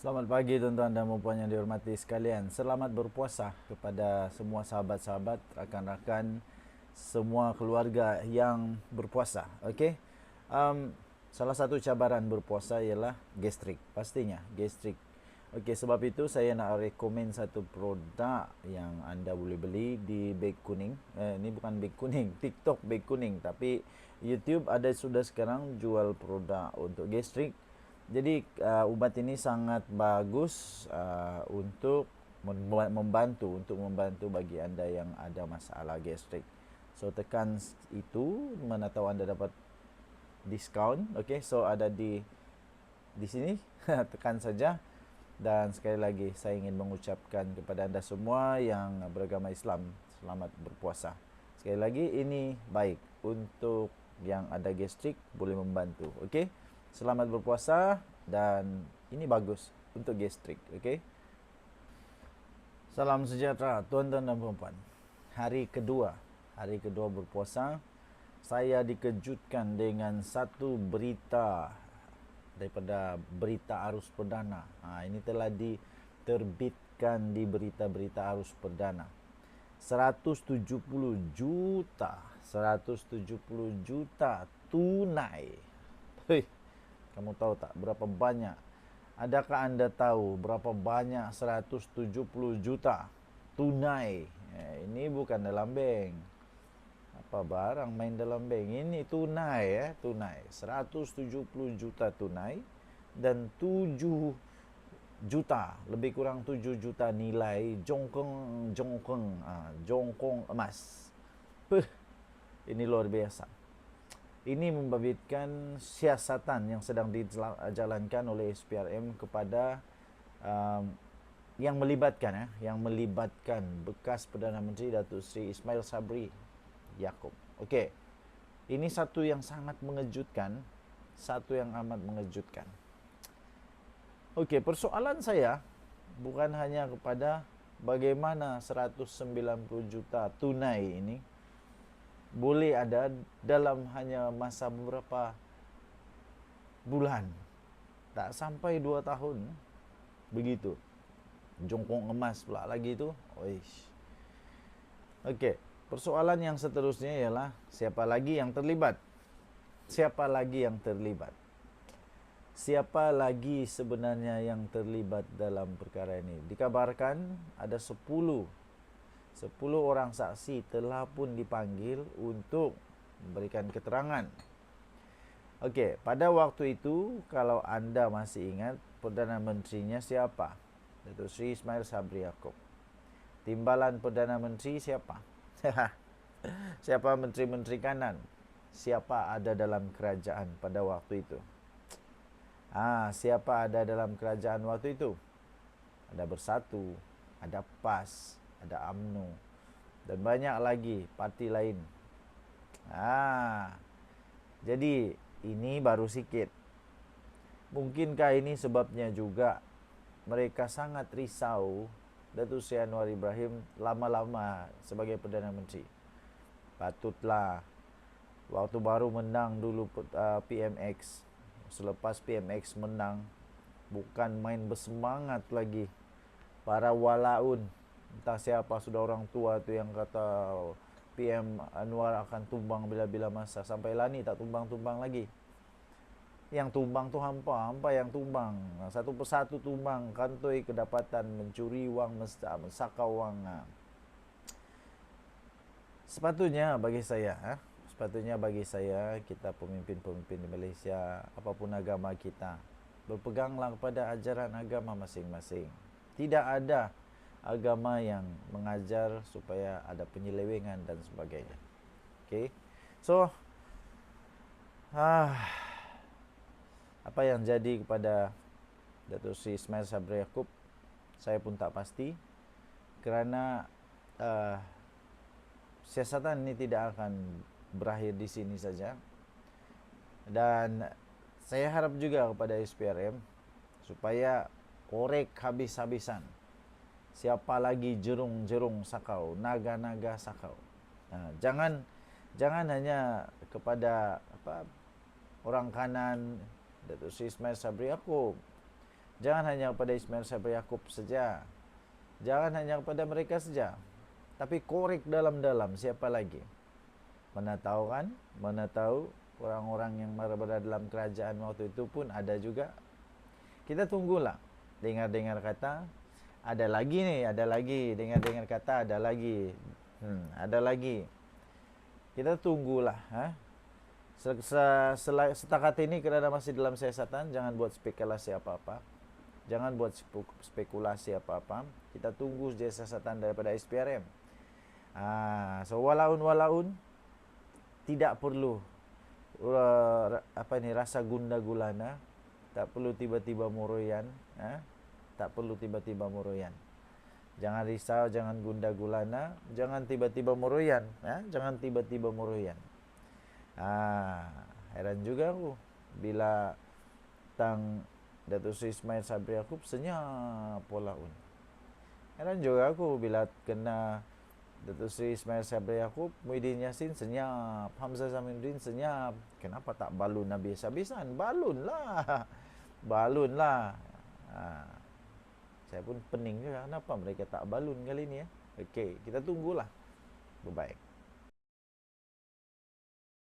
Selamat pagi tuan-tuan dan puan yang dihormati sekalian. Selamat berpuasa kepada semua sahabat-sahabat, rakan-rakan, semua keluarga yang berpuasa. Okey. Salah satu cabaran berpuasa ialah gastrik. Pastinya gastrik. Okey, sebab itu saya nak rekomen satu produk yang anda boleh beli di beg kuning. Ini bukan beg kuning, TikTok beg kuning, tapi YouTube ada sudah sekarang jual produk untuk gastrik. Jadi ubat ini sangat bagus untuk membantu bagi anda yang ada masalah gastrik. So tekan itu, mana tahu anda dapat diskaun. Okey, so ada di sini. Tekan saja. Dan sekali lagi saya ingin mengucapkan kepada anda semua yang beragama Islam, selamat berpuasa. Sekali lagi, ini baik untuk yang ada gastrik, boleh membantu. Okey, selamat berpuasa dan ini bagus untuk gastrik. Okey, salam sejahtera tuan-tuan dan puan-puan. Hari kedua berpuasa, saya dikejutkan dengan satu berita daripada Berita Arus Perdana. Ini telah diterbitkan di Berita-Berita Arus Perdana. 170 juta tunai. Hei, kamu tahu tak berapa banyak? Adakah anda tahu berapa banyak 170 juta tunai? Ini bukan dalam bank. Apa barang main dalam bank. Ini tunai, tunai. 170 juta tunai dan 7 juta, lebih kurang 7 juta nilai jongkong emas. Ini luar biasa. Ini membabitkan siasatan yang sedang dijalankan oleh SPRM kepada yang melibatkan bekas Perdana Menteri Datuk Seri Ismail Sabri Yaakob. Okey. Ini satu yang sangat mengejutkan, satu yang amat mengejutkan. Okey, persoalan saya bukan hanya kepada bagaimana 190 juta tunai ini boleh ada dalam hanya masa beberapa bulan. Tak sampai 2 tahun begitu. Jongkong emas pula lagi tu. Oish. Okey, persoalan yang seterusnya ialah siapa lagi yang terlibat? Siapa lagi yang terlibat? Siapa lagi sebenarnya yang terlibat dalam perkara ini? Dikabarkan ada 10 orang saksi telah pun dipanggil untuk memberikan keterangan. Okey, pada waktu itu kalau anda masih ingat, Perdana Menterinya siapa? Datuk Seri Ismail Sabri Yaakob. Timbalan Perdana Menteri siapa? Siapa menteri-menteri kanan? Siapa ada dalam kerajaan pada waktu itu? Siapa ada dalam kerajaan waktu itu? Ada Bersatu, ada PAS, ada UMNO, dan banyak lagi parti lain. Jadi ini baru sikit. Mungkinkah ini sebabnya juga mereka sangat risau Datuk Seri Anwar Ibrahim lama-lama sebagai Perdana Menteri? Patutlah waktu baru menang dulu PMX. Selepas PMX menang, bukan main bersemangat lagi. Para walaun, entah siapa sudah orang tua tu yang kata PM Anwar akan tumbang bila-bila masa. Sampai lah ni tak tumbang-tumbang lagi. Yang tumbang tu hampa yang tumbang. Satu persatu tumbang, kantoi kedapatan, mencuri wang, mensakau wang. Sepatutnya bagi saya, kita pemimpin-pemimpin di Malaysia, apapun agama kita, berpeganglah kepada ajaran agama masing-masing. Tidak ada agama yang mengajar supaya ada penyelewengan dan sebagainya. Okey. So, apa yang jadi kepada Datuk Seri Ismail Sabri Yaakob, saya pun tak pasti, kerana siasatan ini tidak akan berakhir di sini saja. Dan saya harap juga kepada SPRM supaya korek habis-habisan siapa lagi jerung-jerung sakau, naga-naga sakau. Jangan hanya kepada orang kanan Datuk Seri Ismail Sabri Yaakob. Jangan hanya kepada Ismail Sabri Yaakob saja. Jangan hanya kepada mereka saja. Tapi korek dalam-dalam siapa lagi. Mana tahu kan? Mana tahu orang-orang yang berada dalam kerajaan waktu itu pun ada juga. Kita tunggulah. Dengar-dengar kata ada lagi nih, ada lagi. Dengar-dengar kata ada lagi. Ada lagi. Kita tunggulah. Setakat ini kerana masih dalam siasatan, jangan buat spekulasi apa-apa. Jangan buat spekulasi apa-apa. Kita tunggu siasatan daripada SPRM. So walaun tidak perlu rasa gundah gulana, tak perlu tiba-tiba muroyan, tak perlu tiba-tiba muroyan. Jangan risau, jangan gundah gulana, jangan tiba-tiba muroyan, jangan tiba-tiba muroyan. Heran juga aku bila tang Datuk Seri Ismail Sabri Yaakob senyap polaun. Heran juga aku bila kena Datuk Seri Ismail Sabri Yaakob, Muhyiddin Yassin senyap, Hamzah Zaminuddin senyap. Kenapa tak balun habis-habisan? Balun lah. Saya pun pening juga kenapa mereka tak balun kali ni. Okey, kita tunggulah. Bye-bye.